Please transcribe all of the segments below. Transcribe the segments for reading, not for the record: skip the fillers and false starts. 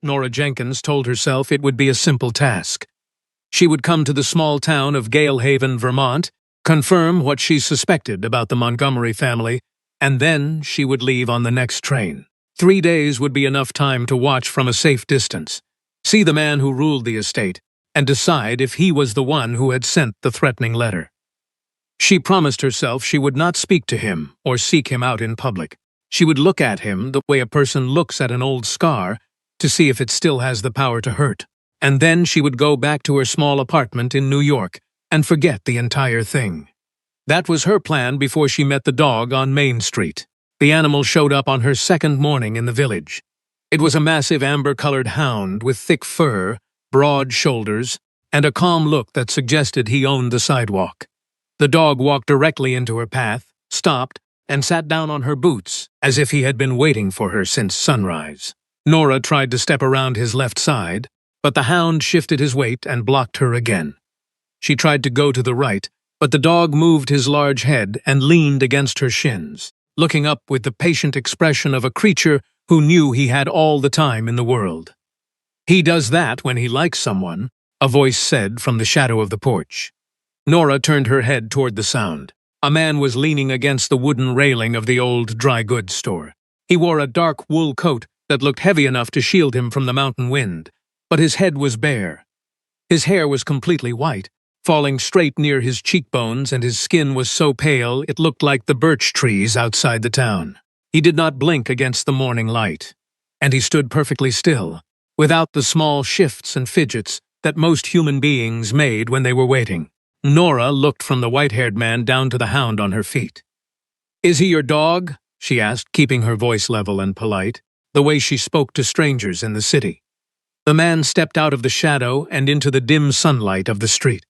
Nora Jenkins told herself it would be a simple task. She would come to the small town of Galehaven, Vermont, confirm what she suspected about the Montgomery family, and then she would leave on the next train. 3 days would be enough time to watch from a safe distance, see the man who ruled the estate, and decide if he was the one who had sent the threatening letter. She promised herself she would not speak to him or seek him out in public. She would look at him the way a person looks at an old scar to see if it still has the power to hurt. And then she would go back to her small apartment in New York and forget the entire thing. That was her plan before she met the dog on Main Street. The animal showed up on her second morning in the village. It was a massive amber-colored hound with thick fur, broad shoulders, and a calm look that suggested he owned the sidewalk. The dog walked directly into her path, stopped, and sat down on her boots, as if he had been waiting for her since sunrise. Nora tried to step around his left side, but the hound shifted his weight and blocked her again. She tried to go to the right, but the dog moved his large head and leaned against her shins, looking up with the patient expression of a creature who knew he had all the time in the world. "He does that when he likes someone," a voice said from the shadow of the porch. Nora turned her head toward the sound. A man was leaning against the wooden railing of the old dry goods store. He wore a dark wool coat that looked heavy enough to shield him from the mountain wind, but his head was bare. His hair was completely white, falling straight near his cheekbones, and his skin was so pale it looked like the birch trees outside the town. He did not blink against the morning light, and he stood perfectly still, without the small shifts and fidgets that most human beings made when they were waiting. Nora looked from the white-haired man down to the hound on her feet. "Is he your dog?" she asked, keeping her voice level and polite, the way she spoke to strangers in the city. The man stepped out of the shadow and into the dim sunlight of the street.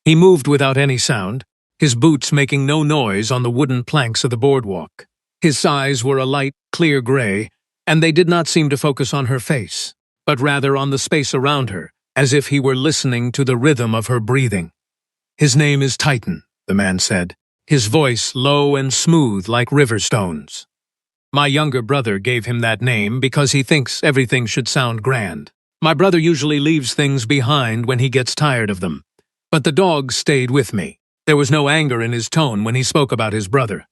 He moved without any sound, his boots making no noise on the wooden planks of the boardwalk. His eyes were a light, clear gray, and they did not seem to focus on her face, but rather on the space around her, as if he were listening to the rhythm of her breathing. "His name is Titan," the man said, his voice low and smooth like river stones. "My younger brother gave him that name because he thinks everything should sound grand. My brother usually leaves things behind when he gets tired of them, but the dog stayed with me." There was no anger in his tone when he spoke about his brother.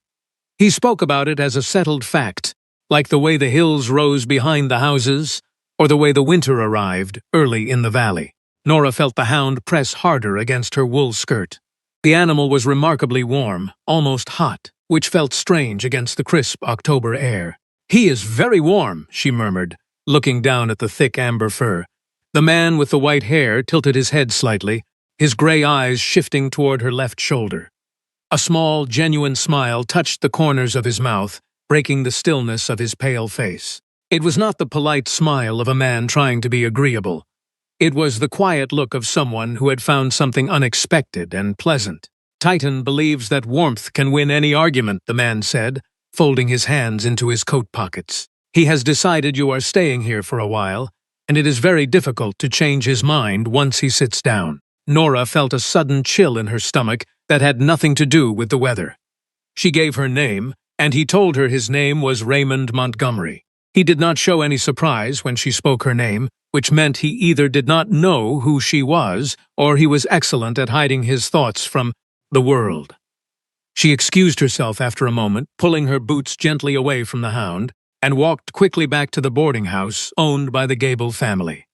He spoke about it as a settled fact, like the way the hills rose behind the houses, or the way the winter arrived early in the valley. Nora felt the hound press harder against her wool skirt. The animal was remarkably warm, almost hot, which felt strange against the crisp October air. "He is very warm," she murmured, looking down at the thick amber fur. The man with the white hair tilted his head slightly, his gray eyes shifting toward her left shoulder. A small, genuine smile touched the corners of his mouth, breaking the stillness of his pale face. It was not the polite smile of a man trying to be agreeable. It was the quiet look of someone who had found something unexpected and pleasant. "Titan believes that warmth can win any argument," the man said, folding his hands into his coat pockets. "He has decided you are staying here for a while, and it is very difficult to change his mind once he sits down." Nora felt a sudden chill in her stomach that had nothing to do with the weather. She gave her name, and he told her his name was Raymond Montgomery. He did not show any surprise when she spoke her name, which meant he either did not know who she was, or he was excellent at hiding his thoughts from the world. She excused herself after a moment, pulling her boots gently away from the hound, and walked quickly back to the boarding house owned by the Gable family.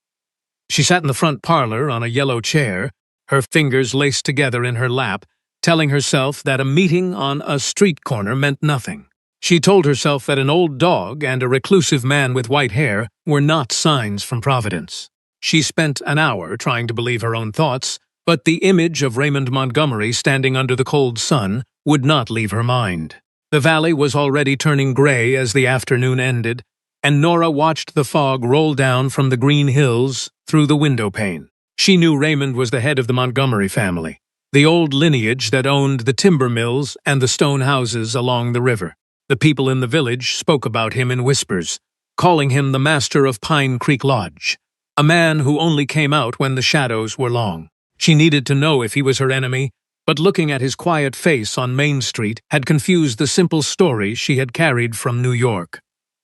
She sat in the front parlor on a yellow chair, her fingers laced together in her lap, telling herself that a meeting on a street corner meant nothing. She told herself that an old dog and a reclusive man with white hair were not signs from Providence. She spent an hour trying to believe her own thoughts, but the image of Raymond Montgomery standing under the cold sun would not leave her mind. The valley was already turning gray as the afternoon ended, and Nora watched the fog roll down from the green hills through the window pane. She knew Raymond was the head of the Montgomery family, the old lineage that owned the timber mills and the stone houses along the river. The people in the village spoke about him in whispers, calling him the master of Pine Creek Lodge, a man who only came out when the shadows were long. She needed to know if he was her enemy, but looking at his quiet face on Main Street had confused the simple story she had carried from New York.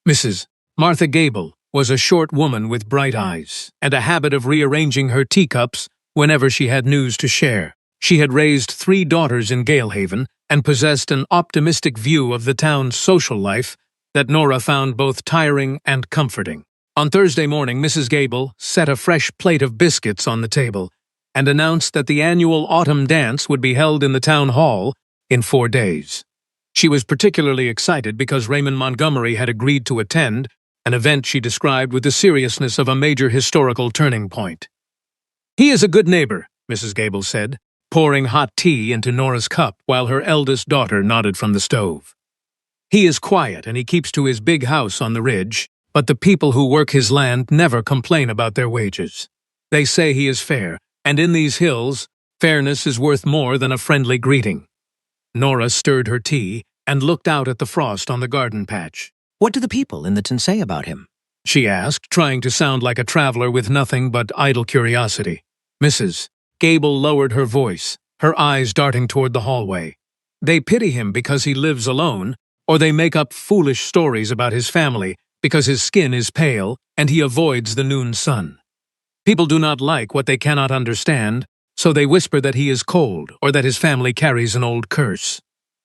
"Mrs. Martha Gable," was a short woman with bright eyes and a habit of rearranging her teacups whenever she had news to share. She had raised 3 daughters in Galehaven and possessed an optimistic view of the town's social life that Nora found both tiring and comforting. On Thursday morning, Mrs. Gable set a fresh plate of biscuits on the table and announced that the annual autumn dance would be held in the town hall in 4 days. She was particularly excited because Raymond Montgomery had agreed to attend, an event she described with the seriousness of a major historical turning point. "He is a good neighbor," Mrs. Gable said, pouring hot tea into Nora's cup while her eldest daughter nodded from the stove. "He is quiet and he keeps to his big house on the ridge, but the people who work his land never complain about their wages. They say he is fair, and in these hills, fairness is worth more than a friendly greeting." Nora stirred her tea and looked out at the frost on the garden patch. "What do the people in the town say about him?" she asked, trying to sound like a traveler with nothing but idle curiosity. Mrs. Gable lowered her voice, her eyes darting toward the hallway. "They pity him because he lives alone, or they make up foolish stories about his family because his skin is pale and he avoids the noon sun. People do not like what they cannot understand, so they whisper that he is cold or that his family carries an old curse."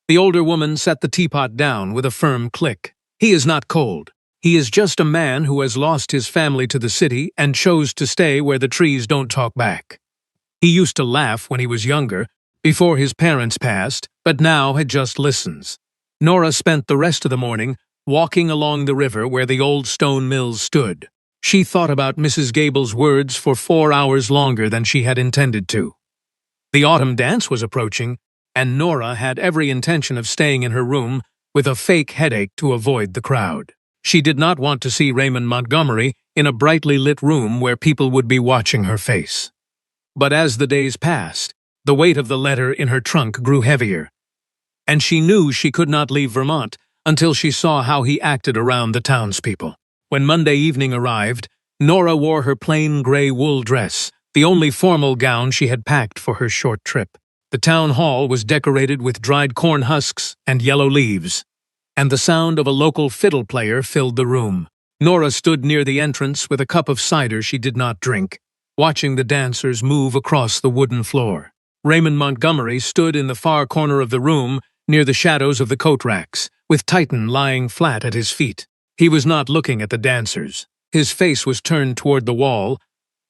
The older woman set the teapot down with a firm click. "He is not cold. He is just a man who has lost his family to the city and chose to stay where the trees don't talk back. He used to laugh when he was younger, before his parents passed, but now it just listens." Nora spent the rest of the morning walking along the river where the old stone mills stood. She thought about Mrs. Gable's words for 4 hours longer than she had intended to. The autumn dance was approaching, and Nora had every intention of staying in her room with a fake headache to avoid the crowd. She did not want to see Raymond Montgomery in a brightly lit room where people would be watching her face. But as the days passed, the weight of the letter in her trunk grew heavier, and she knew she could not leave Vermont until she saw how he acted around the townspeople. When Monday evening arrived, Nora wore her plain gray wool dress, the only formal gown she had packed for her short trip. The town hall was decorated with dried corn husks and yellow leaves, and the sound of a local fiddle player filled the room. Nora stood near the entrance with a cup of cider she did not drink, watching the dancers move across the wooden floor. Raymond Montgomery stood in the far corner of the room, near the shadows of the coat racks, with Titan lying flat at his feet. He was not looking at the dancers. His face was turned toward the wall,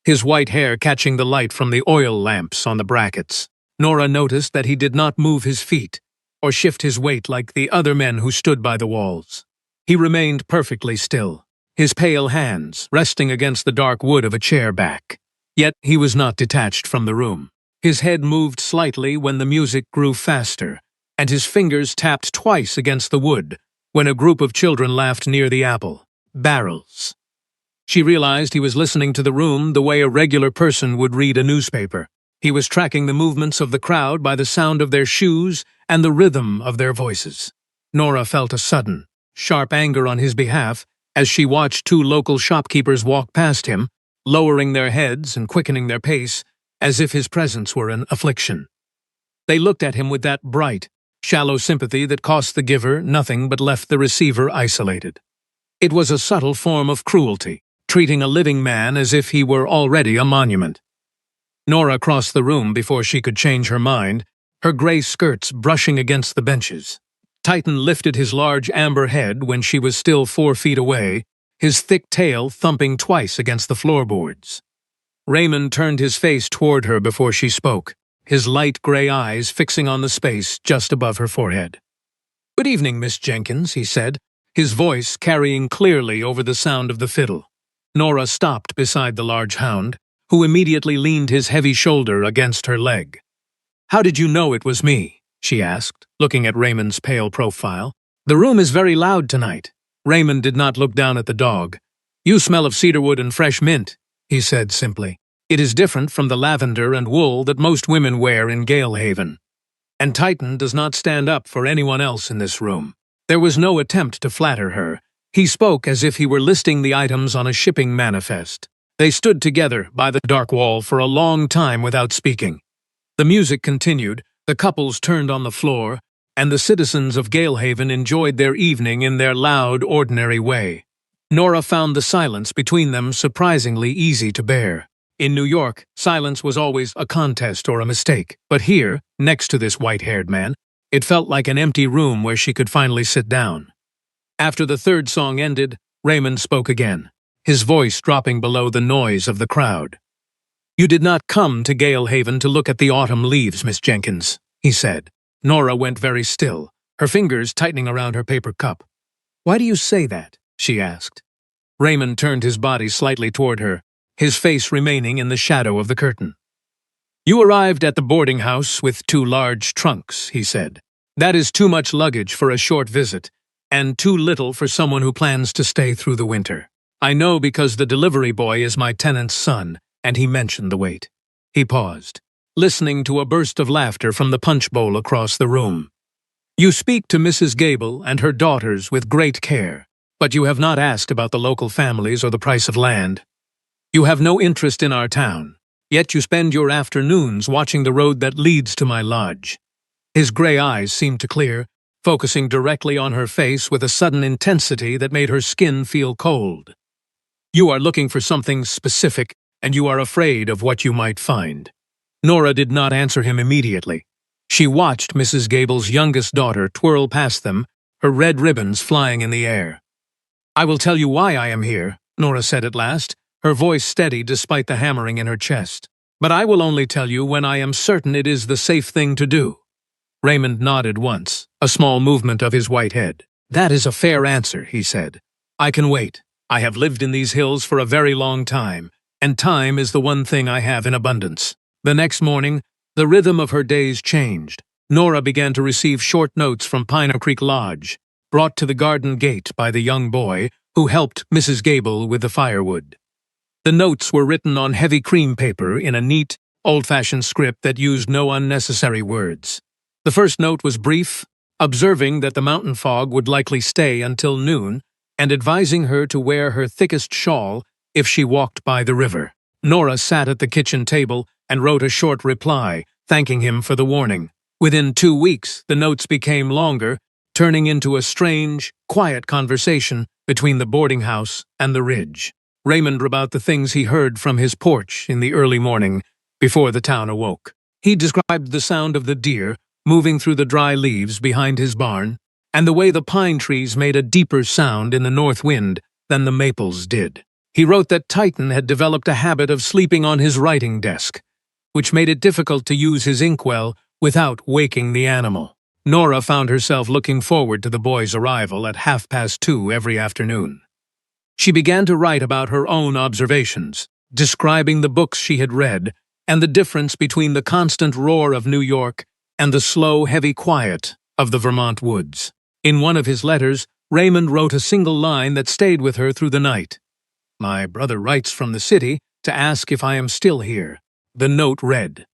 his white hair catching the light from the oil lamps on the brackets. Nora noticed that he did not move his feet or shift his weight like the other men who stood by the walls. He remained perfectly still, his pale hands resting against the dark wood of a chair back. Yet he was not detached from the room. His head moved slightly when the music grew faster, and his fingers tapped twice against the wood when a group of children laughed near the apple barrels. She realized he was listening to the room the way a regular person would read a newspaper. He was tracking the movements of the crowd by the sound of their shoes and the rhythm of their voices. Nora felt a sudden, sharp anger on his behalf as she watched 2 local shopkeepers walk past him, lowering their heads and quickening their pace as if his presence were an affliction. They looked at him with that bright, shallow sympathy that cost the giver nothing but left the receiver isolated. It was a subtle form of cruelty, treating a living man as if he were already a monument. Nora crossed the room before she could change her mind, her gray skirts brushing against the benches. Titan lifted his large amber head when she was still 4 feet away, his thick tail thumping twice against the floorboards. Raymond turned his face toward her before she spoke, his light gray eyes fixing on the space just above her forehead. "Good evening, Miss Jenkins," he said, his voice carrying clearly over the sound of the fiddle. Nora stopped beside the large hound, who immediately leaned his heavy shoulder against her leg. "How did you know it was me?" she asked, looking at Raymond's pale profile. "The room is very loud tonight." Raymond did not look down at the dog. "You smell of cedarwood and fresh mint," he said simply. "It is different from the lavender and wool that most women wear in Galehaven. And Titan does not stand up for anyone else in this room." There was no attempt to flatter her. He spoke as if he were listing the items on a shipping manifest. They stood together by the dark wall for a long time without speaking. The music continued, the couples turned on the floor, and the citizens of Galehaven enjoyed their evening in their loud, ordinary way. Nora found the silence between them surprisingly easy to bear. In New York, silence was always a contest or a mistake, but here, next to this white-haired man, it felt like an empty room where she could finally sit down. After the third song ended, Raymond spoke again, his voice dropping below the noise of the crowd. "You did not come to Gale Haven to look at the autumn leaves, Miss Jenkins," he said. Nora went very still, her fingers tightening around her paper cup. "Why do you say that?" she asked. Raymond turned his body slightly toward her, his face remaining in the shadow of the curtain. "You arrived at the boarding house with 2 large trunks," he said. "That is too much luggage for a short visit, and too little for someone who plans to stay through the winter. I know because the delivery boy is my tenant's son, and he mentioned the weight." He paused, listening to a burst of laughter from the punch bowl across the room. "You speak to Mrs. Gable and her daughters with great care, but you have not asked about the local families or the price of land. You have no interest in our town, yet you spend your afternoons watching the road that leads to my lodge." His gray eyes seemed to clear, focusing directly on her face with a sudden intensity that made her skin feel cold. "You are looking for something specific, and you are afraid of what you might find." Nora did not answer him immediately. She watched Mrs. Gable's youngest daughter twirl past them, her red ribbons flying in the air. "I will tell you why I am here," Nora said at last, her voice steady despite the hammering in her chest. "But I will only tell you when I am certain it is the safe thing to do." Raymond nodded once, a small movement of his white head. "That is a fair answer," he said. "I can wait. I have lived in these hills for a very long time, and time is the one thing I have in abundance." The next morning, the rhythm of her days changed. Nora began to receive short notes from Pine Creek Lodge, brought to the garden gate by the young boy who helped Mrs. Gable with the firewood. The notes were written on heavy cream paper in a neat, old-fashioned script that used no unnecessary words. The first note was brief, observing that the mountain fog would likely stay until noon, and advising her to wear her thickest shawl if she walked by the river. Nora sat at the kitchen table and wrote a short reply, thanking him for the warning. Within 2 weeks, the notes became longer, turning into a strange, quiet conversation between the boarding house and the ridge. Raymond wrote about the things he heard from his porch in the early morning before the town awoke. He described the sound of the deer moving through the dry leaves behind his barn, and the way the pine trees made a deeper sound in the north wind than the maples did. He wrote that Titan had developed a habit of sleeping on his writing desk, which made it difficult to use his inkwell without waking the animal. Nora found herself looking forward to the boy's arrival at 2:30 every afternoon. She began to write about her own observations, describing the books she had read and the difference between the constant roar of New York and the slow, heavy quiet of the Vermont woods. In one of his letters, Raymond wrote a single line that stayed with her through the night. "My brother writes from the city to ask if I am still here." The note read,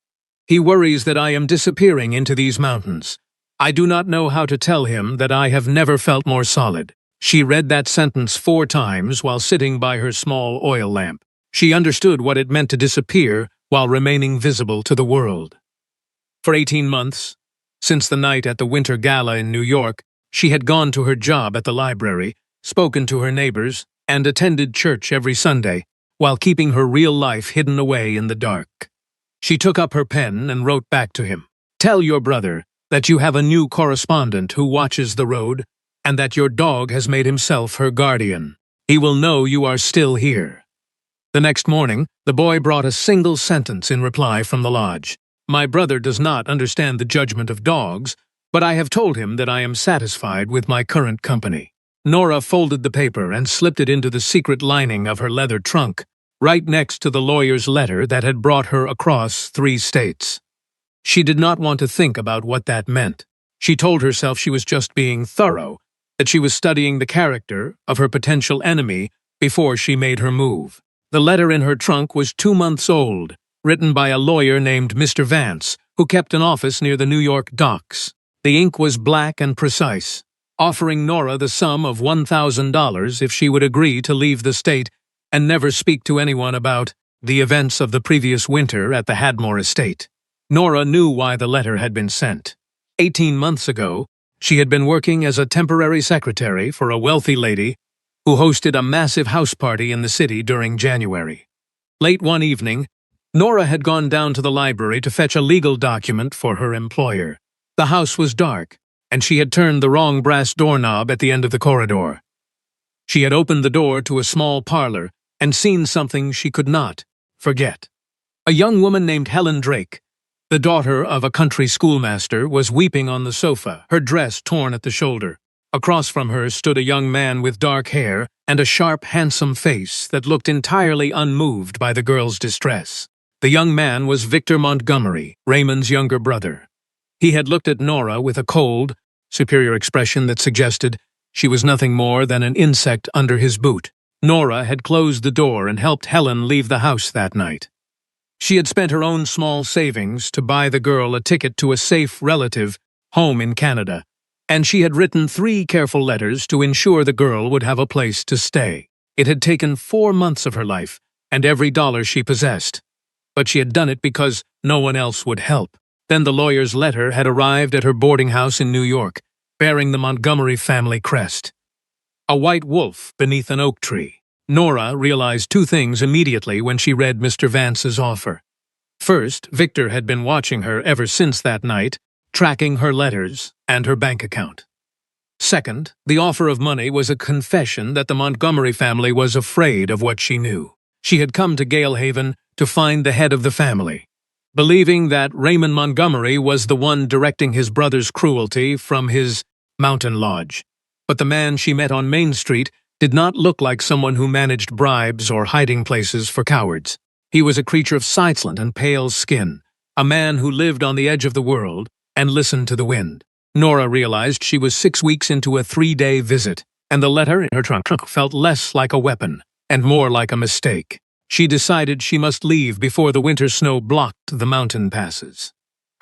"He worries that I am disappearing into these mountains. I do not know how to tell him that I have never felt more solid." She read that sentence 4 times while sitting by her small oil lamp. She understood what it meant to disappear while remaining visible to the world. For 18 months, since the night at the Winter Gala in New York, she had gone to her job at the library, spoken to her neighbors, and attended church every Sunday, while keeping her real life hidden away in the dark. She took up her pen and wrote back to him. "Tell your brother that you have a new correspondent who watches the road, and that your dog has made himself her guardian. He will know you are still here." The next morning, the boy brought a single sentence in reply from the lodge. "My brother does not understand the judgment of dogs, but I have told him that I am satisfied with my current company." Nora folded the paper and slipped it into the secret lining of her leather trunk, right next to the lawyer's letter that had brought her across 3 states. She did not want to think about what that meant. She told herself she was just being thorough, that she was studying the character of her potential enemy before she made her move. The letter in her trunk was 2 months old, written by a lawyer named Mr. Vance, who kept an office near the New York docks. The ink was black and precise, offering Nora the sum of $1,000 if she would agree to leave the state and never speak to anyone about the events of the previous winter at the Hadmore estate. Nora knew why the letter had been sent. 18 months ago, she had been working as a temporary secretary for a wealthy lady who hosted a massive house party in the city during January. Late one evening, Nora had gone down to the library to fetch a legal document for her employer. The house was dark, and she had turned the wrong brass doorknob at the end of the corridor. She had opened the door to a small parlor and seen something she could not forget. A young woman named Helen Drake, the daughter of a country schoolmaster, was weeping on the sofa, her dress torn at the shoulder. Across from her stood a young man with dark hair and a sharp, handsome face that looked entirely unmoved by the girl's distress. The young man was Victor Montgomery, Raymond's younger brother. He had looked at Nora with a cold, superior expression that suggested she was nothing more than an insect under his boot. Nora had closed the door and helped Helen leave the house that night. She had spent her own small savings to buy the girl a ticket to a safe relative home in Canada, and she had written 3 careful letters to ensure the girl would have a place to stay. It had taken 4 months of her life and every dollar she possessed, but she had done it because no one else would help. Then the lawyer's letter had arrived at her boarding house in New York, bearing the Montgomery family crest. A white wolf beneath an oak tree. Nora realized 2 things immediately when she read Mr. Vance's offer. First, Victor had been watching her ever since that night, tracking her letters and her bank account. Second, the offer of money was a confession that the Montgomery family was afraid of what she knew. She had come to Galehaven to find the head of the family, believing that Raymond Montgomery was the one directing his brother's cruelty from his mountain lodge. But the man she met on Main Street did not look like someone who managed bribes or hiding places for cowards. He was a creature of silent and pale skin, a man who lived on the edge of the world and listened to the wind. Nora realized she was 6 weeks into a 3-day visit, and the letter in her trunk felt less like a weapon and more like a mistake. She decided she must leave before the winter snow blocked the mountain passes.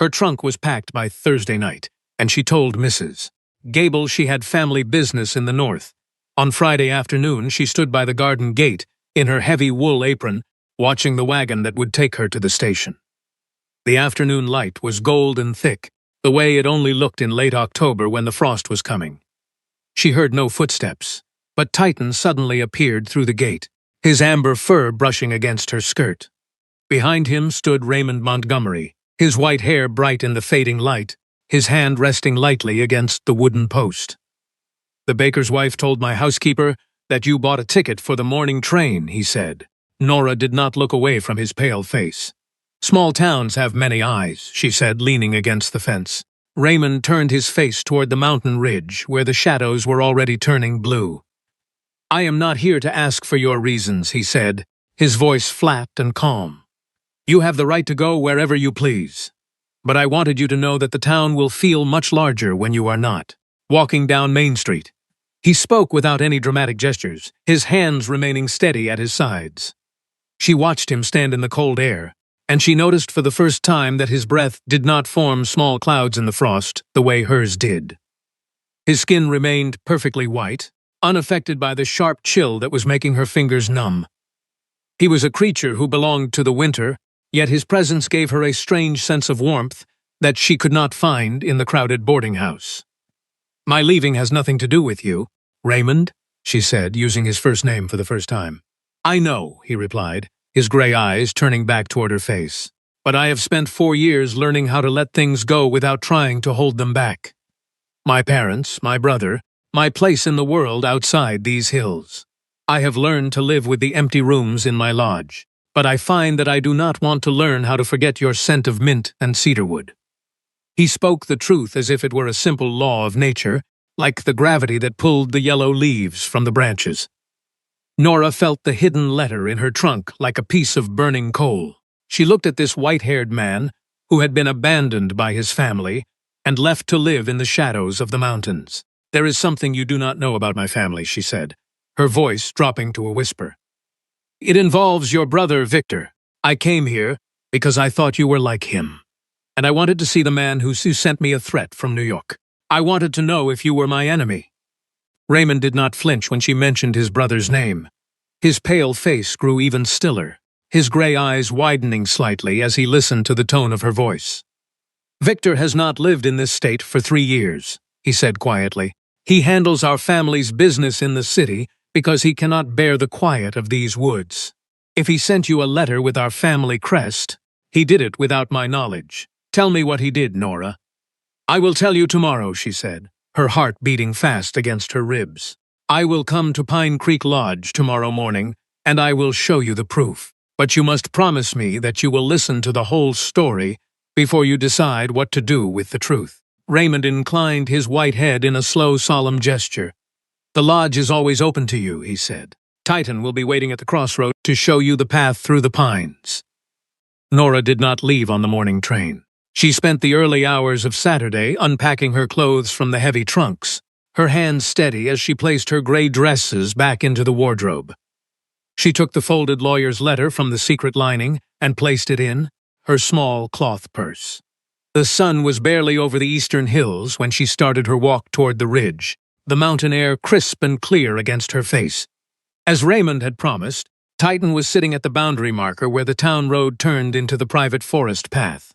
Her trunk was packed by Thursday night, and she told Mrs. Gable she had family business in the north. On Friday afternoon, she stood by the garden gate in her heavy wool apron, watching the wagon that would take her to the station. The afternoon light was gold and thick, the way it only looked in late October when the frost was coming. She heard no footsteps, but Titan suddenly appeared through the gate, his amber fur brushing against her skirt. Behind him stood Raymond Montgomery, his white hair bright in the fading light, his hand resting lightly against the wooden post. "The baker's wife told my housekeeper that you bought a ticket for the morning train," he said. Nora did not look away from his pale face. "Small towns have many eyes," she said, leaning against the fence. Raymond turned his face toward the mountain ridge, where the shadows were already turning blue. "I am not here to ask for your reasons," he said, his voice flat and calm. "You have the right to go wherever you please. But I wanted you to know that the town will feel much larger when you are not walking down Main Street." He spoke without any dramatic gestures, his hands remaining steady at his sides. She watched him stand in the cold air, and she noticed for the first time that his breath did not form small clouds in the frost the way hers did. His skin remained perfectly white, unaffected by the sharp chill that was making her fingers numb. He was a creature who belonged to the winter, yet his presence gave her a strange sense of warmth that she could not find in the crowded boarding house. "My leaving has nothing to do with you, Raymond," she said, using his first name for the first time. "I know," he replied, his gray eyes turning back toward her face. "But I have spent 4 years learning how to let things go without trying to hold them back. My parents, my brother, my place in the world outside these hills. I have learned to live with the empty rooms in my lodge, but I find that I do not want to learn how to forget your scent of mint and cedarwood." He spoke the truth as if it were a simple law of nature, like the gravity that pulled the yellow leaves from the branches. Nora felt the hidden letter in her trunk like a piece of burning coal. She looked at this white-haired man, who had been abandoned by his family and left to live in the shadows of the mountains. "There is something you do not know about my family," she said, her voice dropping to a whisper. "It involves your brother, Victor. I came here because I thought you were like him, and I wanted to see the man who sent me a threat from New York. I wanted to know if you were my enemy." Raymond did not flinch when she mentioned his brother's name. His pale face grew even stiller, his gray eyes widening slightly as he listened to the tone of her voice. "Victor has not lived in this state for 3 years, he said quietly. "He handles our family's business in the city because he cannot bear the quiet of these woods. If he sent you a letter with our family crest, he did it without my knowledge. Tell me what he did, Nora." "I will tell you tomorrow," she said, her heart beating fast against her ribs. "I will come to Pine Creek Lodge tomorrow morning, and I will show you the proof. But you must promise me that you will listen to the whole story before you decide what to do with the truth." Raymond inclined his white head in a slow, solemn gesture. "The lodge is always open to you," he said. "Titan will be waiting at the crossroad to show you the path through the pines." Nora did not leave on the morning train. She spent the early hours of Saturday unpacking her clothes from the heavy trunks, her hands steady as she placed her gray dresses back into the wardrobe. She took the folded lawyer's letter from the secret lining and placed it in her small cloth purse. The sun was barely over the eastern hills when she started her walk toward the ridge, the mountain air crisp and clear against her face. As Raymond had promised, Titan was sitting at the boundary marker where the town road turned into the private forest path.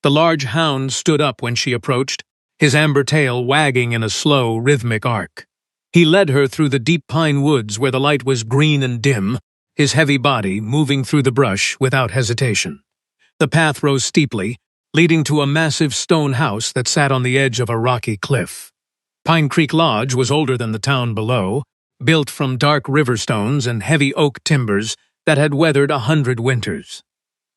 The large hound stood up when she approached, his amber tail wagging in a slow, rhythmic arc. He led her through the deep pine woods where the light was green and dim, his heavy body moving through the brush without hesitation. The path rose steeply, leading to a massive stone house that sat on the edge of a rocky cliff. Pine Creek Lodge was older than the town below, built from dark river stones and heavy oak timbers that had weathered 100 winters.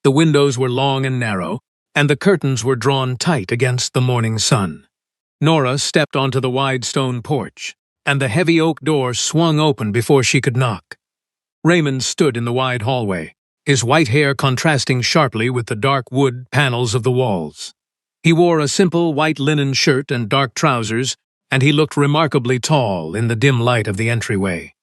The windows were long and narrow, and the curtains were drawn tight against the morning sun. Nora stepped onto the wide stone porch, and the heavy oak door swung open before she could knock. Raymond stood in the wide hallway, his white hair contrasting sharply with the dark wood panels of the walls. He wore a simple white linen shirt and dark trousers, and he looked remarkably tall in the dim light of the entryway.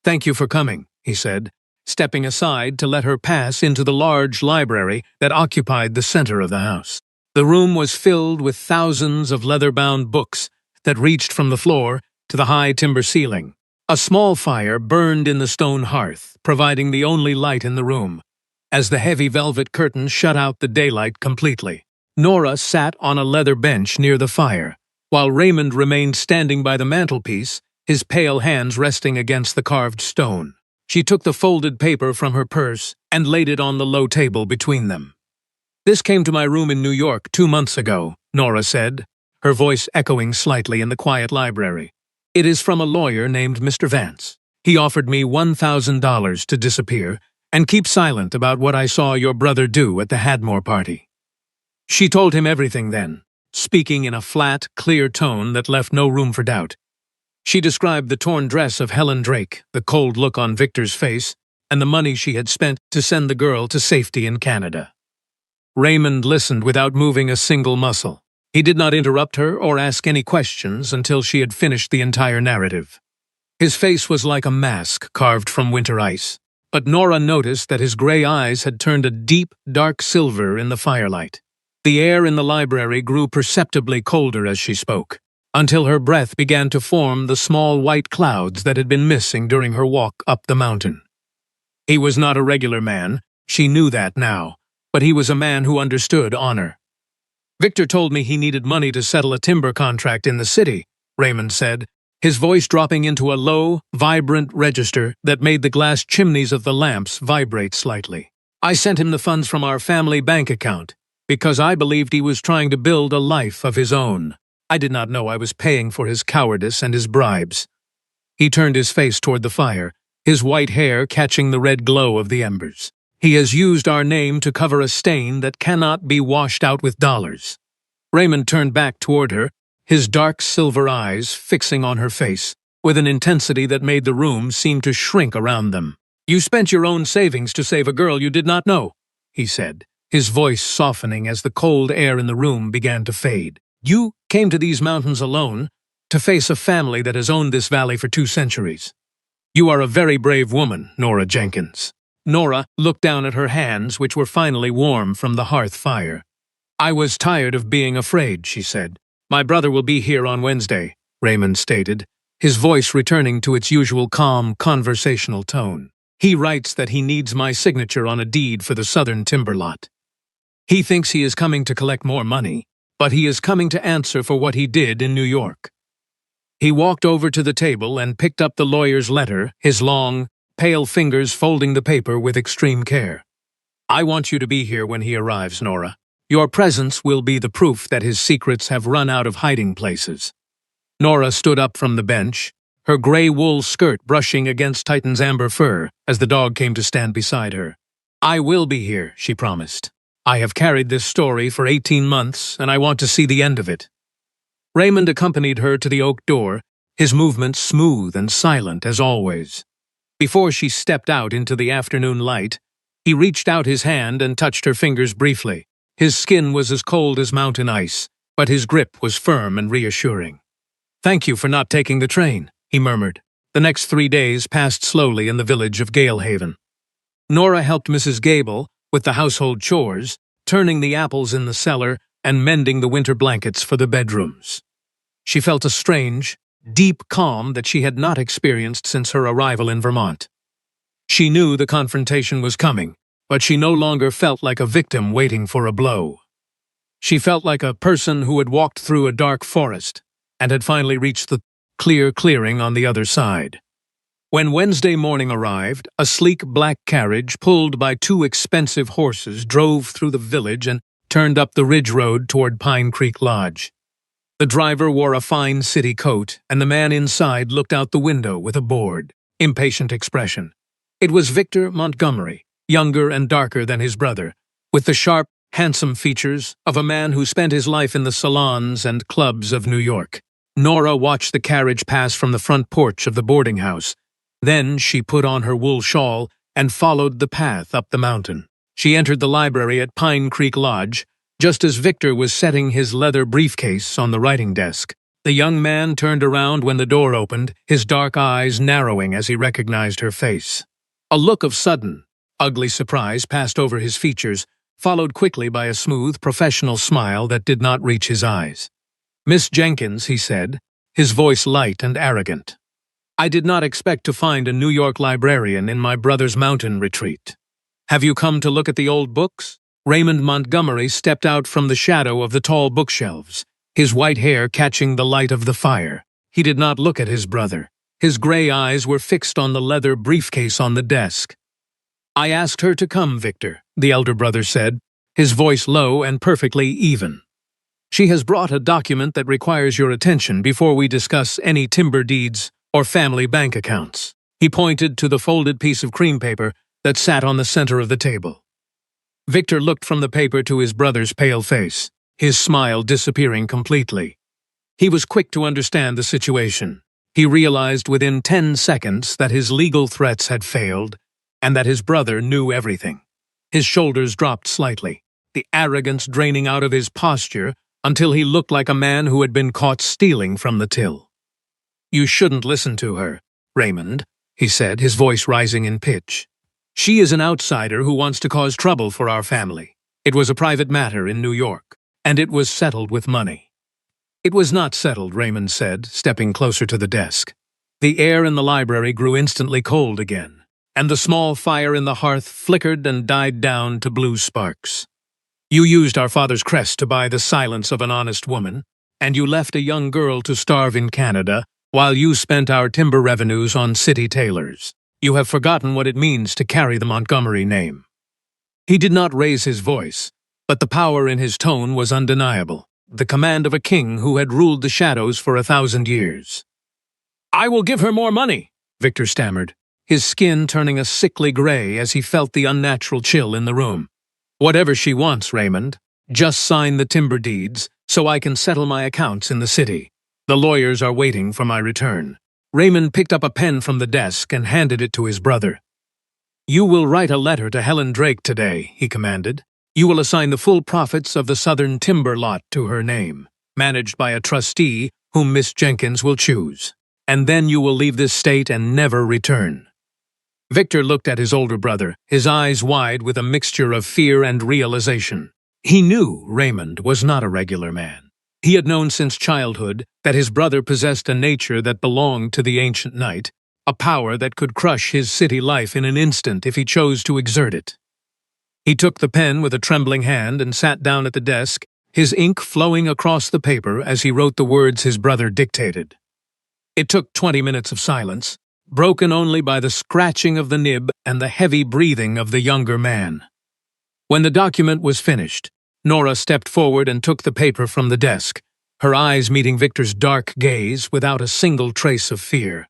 "Thank you for coming," he said, stepping aside to let her pass into the large library that occupied the center of the house. The room was filled with thousands of leather-bound books that reached from the floor to the high timber ceiling. A small fire burned in the stone hearth, providing the only light in the room, as the heavy velvet curtains shut out the daylight completely. Nora sat on a leather bench near the fire, while Raymond remained standing by the mantelpiece, his pale hands resting against the carved stone. She took the folded paper from her purse and laid it on the low table between them. "This came to my room in New York 2 months ago," Nora said, her voice echoing slightly in the quiet library. "It is from a lawyer named Mr. Vance. He offered me $1,000 to disappear and keep silent about what I saw your brother do at the Hadmore party." She told him everything then, speaking in a flat, clear tone that left no room for doubt. She described the torn dress of Helen Drake, the cold look on Victor's face, and the money she had spent to send the girl to safety in Canada. Raymond listened without moving a single muscle. He did not interrupt her or ask any questions until she had finished the entire narrative. His face was like a mask carved from winter ice, but Nora noticed that his gray eyes had turned a deep, dark silver in the firelight. The air in the library grew perceptibly colder as she spoke, until her breath began to form the small white clouds that had been missing during her walk up the mountain. He was not a regular man, she knew that now, but he was a man who understood honor. "Victor told me he needed money to settle a timber contract in the city," Raymond said, his voice dropping into a low, vibrant register that made the glass chimneys of the lamps vibrate slightly. "I sent him the funds from our family bank account, because I believed he was trying to build a life of his own. I did not know I was paying for his cowardice and his bribes." He turned his face toward the fire, his white hair catching the red glow of the embers. "He has used our name to cover a stain that cannot be washed out with dollars." Raymond turned back toward her, his dark silver eyes fixing on her face, with an intensity that made the room seem to shrink around them. "You spent your own savings to save a girl you did not know," he said, his voice softening as the cold air in the room began to fade. "You came to these mountains alone, to face a family that has owned this valley for 2 centuries. You are a very brave woman, Nora Jenkins." Nora looked down at her hands, which were finally warm from the hearth fire. "I was tired of being afraid," she said. "My brother will be here on Wednesday," Raymond stated, his voice returning to its usual calm, conversational tone. "He writes that he needs my signature on a deed for the southern timber lot. He thinks he is coming to collect more money, but he is coming to answer for what he did in New York." He walked over to the table and picked up the lawyer's letter, his long, pale fingers folding the paper with extreme care. "I want you to be here when he arrives, Nora. Your presence will be the proof that his secrets have run out of hiding places." Nora stood up from the bench, her gray wool skirt brushing against Titan's amber fur as the dog came to stand beside her. "I will be here," she promised. "I have carried this story for 18 months, and I want to see the end of it." Raymond accompanied her to the oak door, his movements smooth and silent as always. Before she stepped out into the afternoon light, he reached out his hand and touched her fingers briefly. His skin was as cold as mountain ice, but his grip was firm and reassuring. "Thank you for not taking the train," he murmured. The next 3 days passed slowly in the village of Galehaven. Nora helped Mrs. Gable with the household chores, turning the apples in the cellar and mending the winter blankets for the bedrooms. She felt a strange, deep calm that she had not experienced since her arrival in Vermont. She knew the confrontation was coming, but she no longer felt like a victim waiting for a blow. She felt like a person who had walked through a dark forest and had finally reached the clear clearing on the other side. When Wednesday morning arrived, a sleek black carriage pulled by 2 expensive horses drove through the village and turned up the ridge road toward Pine Creek Lodge. The driver wore a fine city coat, and the man inside looked out the window with a bored, impatient expression. It was Victor Montgomery, younger and darker than his brother, with the sharp, handsome features of a man who spent his life in the salons and clubs of New York. Nora watched the carriage pass from the front porch of the boarding house. Then she put on her wool shawl and followed the path up the mountain. She entered the library at Pine Creek Lodge, just as Victor was setting his leather briefcase on the writing desk. The young man turned around when the door opened, his dark eyes narrowing as he recognized her face. A look of sudden, ugly surprise passed over his features, followed quickly by a smooth, professional smile that did not reach his eyes. "Miss Jenkins," he said, his voice light and arrogant. "I did not expect to find a New York librarian in my brother's mountain retreat. Have you come to look at the old books?" Raymond Montgomery stepped out from the shadow of the tall bookshelves, his white hair catching the light of the fire. He did not look at his brother. His gray eyes were fixed on the leather briefcase on the desk. "I asked her to come, Victor," the elder brother said, his voice low and perfectly even. "She has brought a document that requires your attention before we discuss any timber deeds or family bank accounts." He pointed to the folded piece of cream paper that sat on the center of the table. Victor looked from the paper to his brother's pale face, his smile disappearing completely. He was quick to understand the situation. He realized within 10 seconds that his legal threats had failed and that his brother knew everything. His shoulders dropped slightly, the arrogance draining out of his posture until he looked like a man who had been caught stealing from the till. "You shouldn't listen to her, Raymond," he said, his voice rising in pitch. "She is an outsider who wants to cause trouble for our family. It was a private matter in New York, and it was settled with money." "It was not settled," Raymond said, stepping closer to the desk. The air in the library grew instantly cold again, and the small fire in the hearth flickered and died down to blue sparks. "You used our father's crest to buy the silence of an honest woman, and you left a young girl to starve in Canada while you spent our timber revenues on city tailors. You have forgotten what it means to carry the Montgomery name." He did not raise his voice, but the power in his tone was undeniable, the command of a king who had ruled the shadows for 1,000 years. "I will give her more money," Victor stammered, his skin turning a sickly gray as he felt the unnatural chill in the room. "Whatever she wants, Raymond. Just sign the timber deeds so I can settle my accounts in the city. The lawyers are waiting for my return." Raymond picked up a pen from the desk and handed it to his brother. "You will write a letter to Helen Drake today," he commanded. "You will assign the full profits of the southern timber lot to her name, managed by a trustee whom Miss Jenkins will choose. And then you will leave this state and never return." Victor looked at his older brother, his eyes wide with a mixture of fear and realization. He knew Raymond was not a regular man. He had known since childhood that his brother possessed a nature that belonged to the ancient knight, a power that could crush his city life in an instant if he chose to exert it. He took the pen with a trembling hand and sat down at the desk, his ink flowing across the paper as he wrote the words his brother dictated. It took 20 minutes of silence, broken only by the scratching of the nib and the heavy breathing of the younger man. When the document was finished, Nora stepped forward and took the paper from the desk, her eyes meeting Victor's dark gaze without a single trace of fear.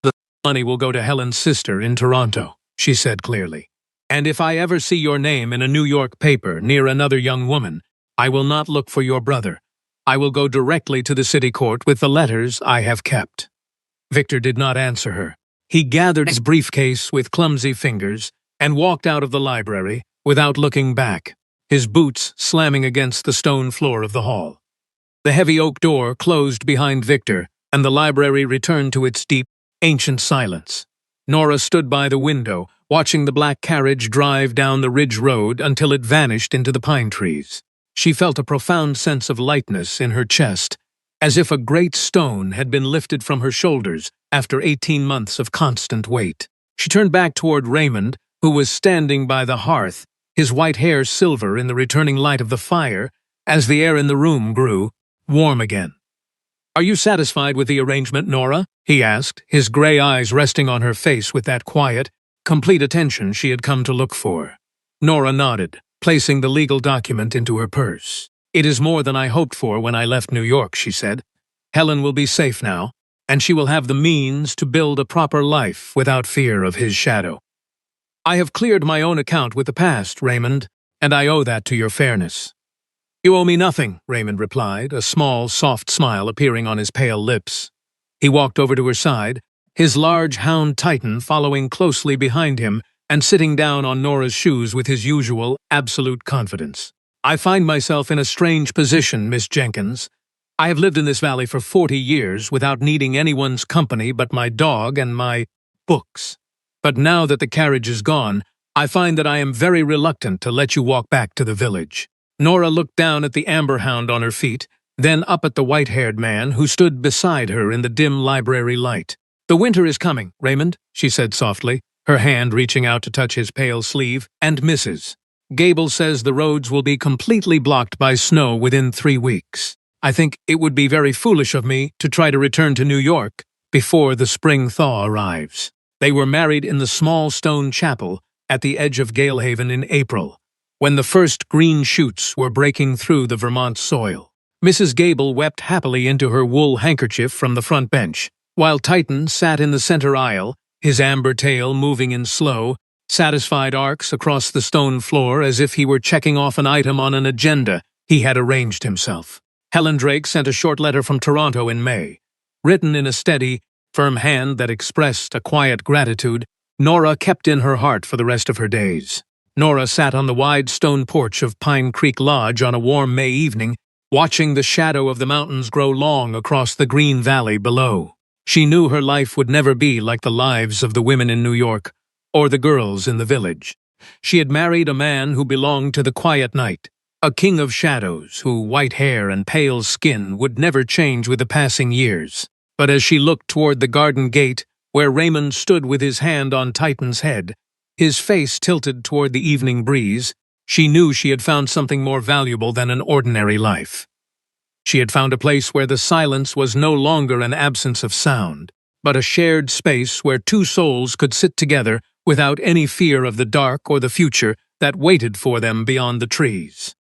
"The money will go to Helen's sister in Toronto," she said clearly. "And if I ever see your name in a New York paper near another young woman, I will not look for your brother. I will go directly to the city court with the letters I have kept." Victor did not answer her. He gathered his briefcase with clumsy fingers and walked out of the library without looking back, his boots slamming against the stone floor of the hall. The heavy oak door closed behind Victor, and the library returned to its deep, ancient silence. Nora stood by the window, watching the black carriage drive down the ridge road until it vanished into the pine trees. She felt a profound sense of lightness in her chest, as if a great stone had been lifted from her shoulders after 18 months of constant weight. She turned back toward Raymond, who was standing by the hearth, his white hair silver in the returning light of the fire, as the air in the room grew warm again. "Are you satisfied with the arrangement, Nora?" he asked, his gray eyes resting on her face with that quiet, complete attention she had come to look for. Nora nodded, placing the legal document into her purse. "It is more than I hoped for when I left New York," she said. "Helen will be safe now, and she will have the means to build a proper life without fear of his shadow. I have cleared my own account with the past, Raymond, and I owe that to your fairness." "You owe me nothing," Raymond replied, a small, soft smile appearing on his pale lips. He walked over to her side, his large hound Titan following closely behind him and sitting down on Nora's shoes with his usual, absolute confidence. "I find myself in a strange position, Miss Jenkins. I have lived in this valley for 40 years without needing anyone's company but my dog and my books. But now that the carriage is gone, I find that I am very reluctant to let you walk back to the village." Nora looked down at the amber hound on her feet, then up at the white-haired man who stood beside her in the dim library light. "The winter is coming, Raymond," she said softly, her hand reaching out to touch his pale sleeve, "and Mrs. Gable says the roads will be completely blocked by snow within 3 weeks. I think it would be very foolish of me to try to return to New York before the spring thaw arrives." They were married in the small stone chapel at the edge of Galehaven in April, when the first green shoots were breaking through the Vermont soil. Mrs. Gable wept happily into her wool handkerchief from the front bench, while Titan sat in the center aisle, his amber tail moving in slow, satisfied arcs across the stone floor as if he were checking off an item on an agenda he had arranged himself. Helen Drake sent a short letter from Toronto in May. Written in a steady, firm hand that expressed a quiet gratitude Nora kept in her heart for the rest of her days. Nora sat on the wide stone porch of Pine Creek Lodge on a warm May evening, watching the shadow of the mountains grow long across the green valley below. She knew her life would never be like the lives of the women in New York or the girls in the village. She had married a man who belonged to the quiet night, a king of shadows whose white hair and pale skin would never change with the passing years. But as she looked toward the garden gate, where Raymond stood with his hand on Titan's head, his face tilted toward the evening breeze, she knew she had found something more valuable than an ordinary life. She had found a place where the silence was no longer an absence of sound, but a shared space where two souls could sit together without any fear of the dark or the future that waited for them beyond the trees.